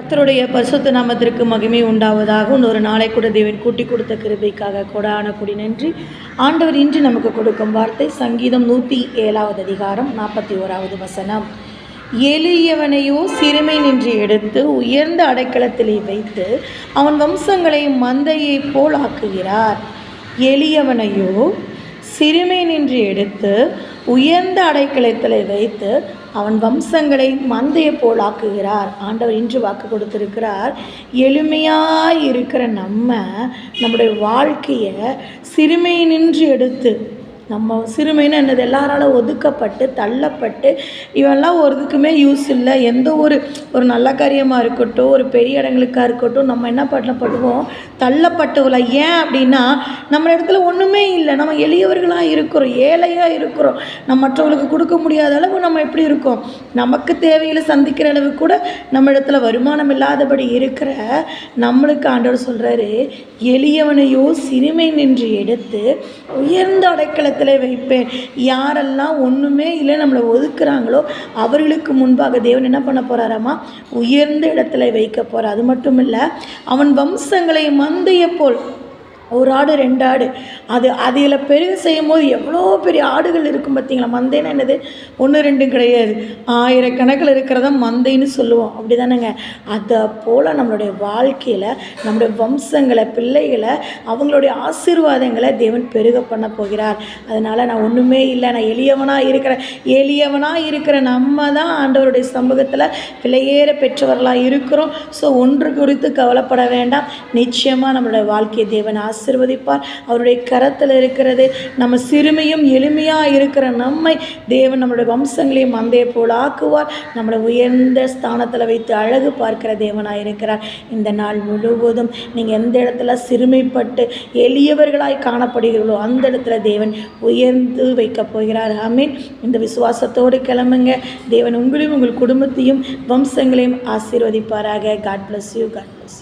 கர்த்தருடைய பரிசுத்த நாமத்திற்கு மகிமை உண்டாவதாக. இன்னொரு நாளை கூட தேவன் கூட்டி கொடுத்த கிருபைக்காக கொடான கொடி நன்றி. ஆண்டவர் இன்று நமக்கு கொடுக்கும் வார்த்தை சங்கீதம் 107 அதிகாரம் 41 வசனம். எளியவனையோ சிறுமை நின்று எடுத்து உயர்ந்த அடைக்கலத்திலே வைத்து அவன் வம்சங்களை மந்தையைப் போல் ஆக்குகிறார். எளியவனையோ சிறுமை நின்று எடுத்து உயர்ந்த அடைக்கலத்தில் வைத்து அவன் வம்சங்களை மந்தையை போல் ஆக்குகிறார். ஆண்டவர் இன்று வாக்கு கொடுத்திருக்கிறார். எளிமையாக இருக்கிற நம்முடைய வாழ்க்கையை சிறுமை நின்று எடுத்து, நம்ம சிறுமைன்னு என்னது, எல்லாராலும் ஒதுக்கப்பட்டு தள்ளப்பட்டு இவெல்லாம் ஒரு இதுக்குமே யூஸ் இல்லை, எந்த ஒரு நல்ல காரியமாக இருக்கட்டும், ஒரு பெரிய இடங்களுக்காக இருக்கட்டும், நம்ம என்ன பண்ணப்படுவோம், தள்ளப்பட்டவங்கள. ஏன் அப்படின்னா நம்ம இடத்துல ஒன்றுமே இல்லை, நம்ம எளியவர்களாக இருக்கிறோம், ஏழையாக இருக்கிறோம், நம்ம மற்றவங்களுக்கு கொடுக்க முடியாத அளவு நம்ம எப்படி இருக்கோம், நமக்கு தேவைகளை சந்திக்கிற அளவு கூட நம்ம இடத்துல வருமானம் இல்லாதபடி இருக்கிற நம்மளுக்கு ஆண்டவர் சொல்கிறாரு, எளியவனையோ சிறுமை நின்று எடுத்து உயர்ந்த அடைக்கலத்தில் வைப்பேன். யாரெல்லாம் ஒன்றுமே இல்லை நம்மளை ஒதுக்குறாங்களோ அவர்களுக்கு முன்பாக தேவன் என்ன பண்ண போகிறாராமா, உயர்ந்த இடத்துல வைக்க போகிறார். அது மட்டும் இல்லை, அவன் வம்சங்களை மந்தையை போல், ஒரு ஆடு 2 ஆடு, அதில் பெருக செய்யும் போது எவ்வளோ பெரிய ஆடுகள் இருக்கும் பார்த்தீங்களா. மந்தைன்னு என்னது, 1 2 கிடையாது, ஆயிரக்கணக்கில் இருக்கிறத மந்தைன்னு சொல்லுவோம், அப்படி தானேங்க. அதை போல் நம்மளுடைய வாழ்க்கையில் நம்முடைய வம்சங்களை, பிள்ளைகளை, அவங்களுடைய ஆசீர்வாதங்களை தேவன் பெருக பண்ண போகிறார். அதனால் நான் ஒன்றுமே இல்லை, நான் எளியவனாக இருக்கிற நம்ம தான் ஆண்டவருடைய சமூகத்தில் பிள்ளையேற பெற்றவர்களாக இருக்கிறோம். ஸோ ஒன்று குறித்து கவலைப்பட வேண்டாம். நிச்சயமாக நம்மளுடைய வாழ்க்கையை தேவன் ஆசீர்வதிப்பார். அவருடைய கரத்தில் இருக்கிறது. நம்ம சிறுமையும் எளிமையாக இருக்கிற நம்மை தேவன் நம்முடைய வம்சங்களையும் மந்தையை போல் ஆக்குவார். நம்மளை உயர்ந்த ஸ்தானத்தில் வைத்து அழகு பார்க்கிற தேவனாக இருக்கிறார். இந்த நாள் முழுவதும் நீங்கள் எந்த இடத்துல சிறுமைப்பட்டு எளியவர்களாய் காணப்படுகிறீர்களோ அந்த இடத்துல தேவன் உயர்ந்து வைக்கப் போகிறார். ஆமீன். இந்த விசுவாசத்தோடு கிளம்புங்க. தேவன் உங்களையும் உங்கள் குடும்பத்தையும் வம்சங்களையும் ஆசீர்வதிப்பாராக. God bless you. God plus.